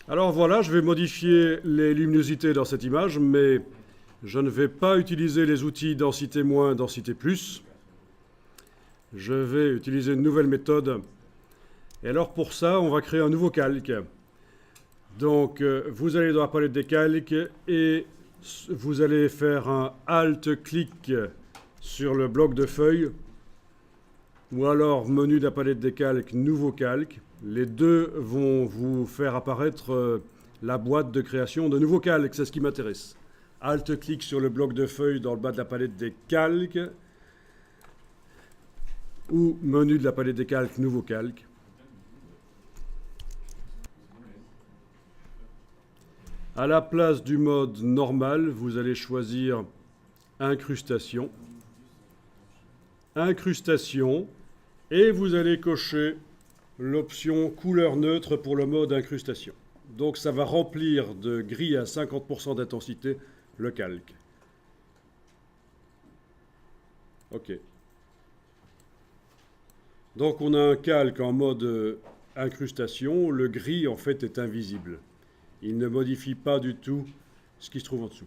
Alors voilà, je vais modifier les luminosités dans cette image, mais je ne vais pas utiliser les outils densité moins, densité plus. Je vais utiliser une nouvelle méthode. Et alors pour ça, on va créer un nouveau calque. Donc vous allez dans la palette des calques et vous allez faire un Alt-clic sur le bloc de feuilles ou alors menu de la palette des calques, nouveau calque. Les deux vont vous faire apparaître la boîte de création de nouveaux calques, c'est ce qui m'intéresse. Alt-clic sur le bloc de feuilles dans le bas de la palette des calques ou menu de la palette des calques, nouveau calque. À la place du mode normal, vous allez choisir incrustation. Incrustation. Et vous allez cocher l'option couleur neutre pour le mode incrustation. Donc ça va remplir de gris à 50% d'intensité le calque. OK. Donc on a un calque en mode incrustation. Le gris en fait est invisible. Il ne modifie pas du tout ce qui se trouve en dessous.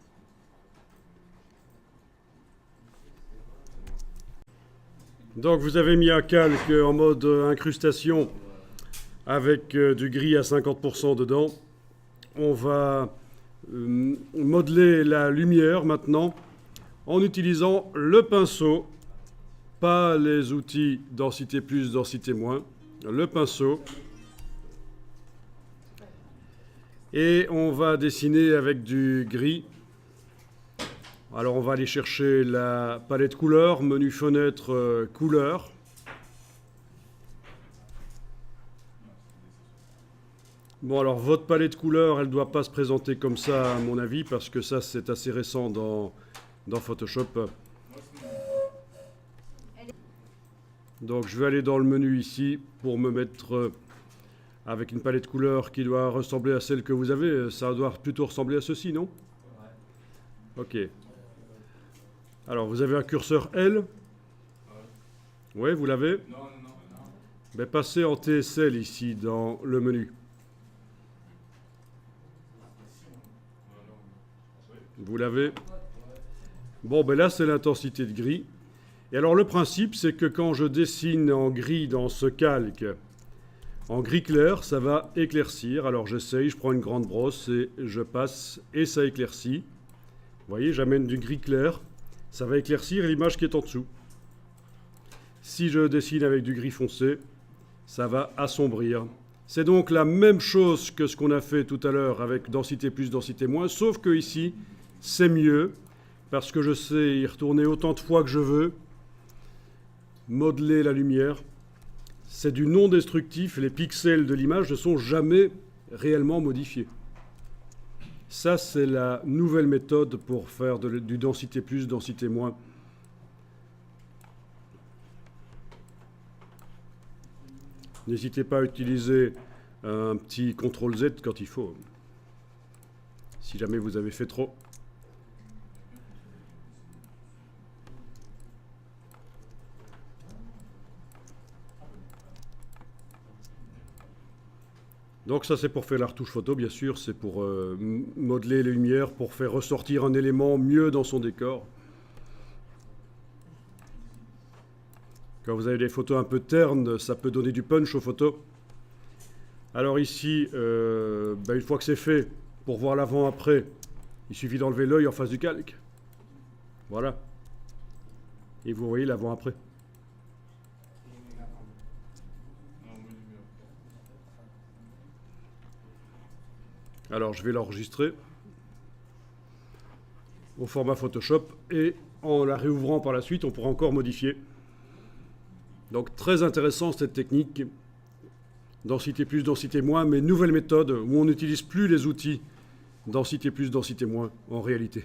Donc vous avez mis un calque en mode incrustation avec du gris à 50% dedans. On va modeler la lumière maintenant en utilisant le pinceau, pas les outils densité plus, densité moins, le pinceau. Et on va dessiner avec du gris. Alors on va aller chercher la palette couleur, menu fenêtre couleur. Bon alors votre palette couleur, elle ne doit pas se présenter comme ça à mon avis, parce que ça c'est assez récent dans Photoshop. Donc je vais aller dans le menu ici pour me mettre avec une palette couleur qui doit ressembler à celle que vous avez. Ça doit plutôt ressembler à ceci, non? Ok. Alors, vous avez un curseur L? Oui, vous l'avez? Ben, passez en TSL ici, dans le menu. Vous l'avez? Bon, ben là, c'est l'intensité de gris. Et alors, le principe, c'est que quand je dessine en gris dans ce calque, en gris clair, ça va éclaircir. Alors, j'essaye, je prends une grande brosse et je passe, et ça éclaircit. Vous voyez, j'amène du gris clair. Ça va éclaircir l'image qui est en dessous. Si je dessine avec du gris foncé, ça va assombrir. C'est donc la même chose que ce qu'on a fait tout à l'heure avec densité plus, densité moins, sauf que ici, c'est mieux, parce que je sais y retourner autant de fois que je veux, modeler la lumière. C'est du non destructif, les pixels de l'image ne sont jamais réellement modifiés. Ça, c'est la nouvelle méthode pour faire du densité plus, densité moins. N'hésitez pas à utiliser un petit CTRL-Z quand il faut, si jamais vous avez fait trop. Donc ça c'est pour faire la retouche photo, bien sûr, c'est pour modeler les lumières, pour faire ressortir un élément mieux dans son décor. Quand vous avez des photos un peu ternes, ça peut donner du punch aux photos. Alors ici, une fois que c'est fait, pour voir l'avant-après, il suffit d'enlever l'œil en face du calque. Voilà. Et vous voyez l'avant-après. Alors je vais l'enregistrer au format Photoshop et en la réouvrant par la suite, on pourra encore modifier. Donc très intéressant cette technique, densité plus, densité moins, mais nouvelle méthode où on n'utilise plus les outils densité plus, densité moins en réalité.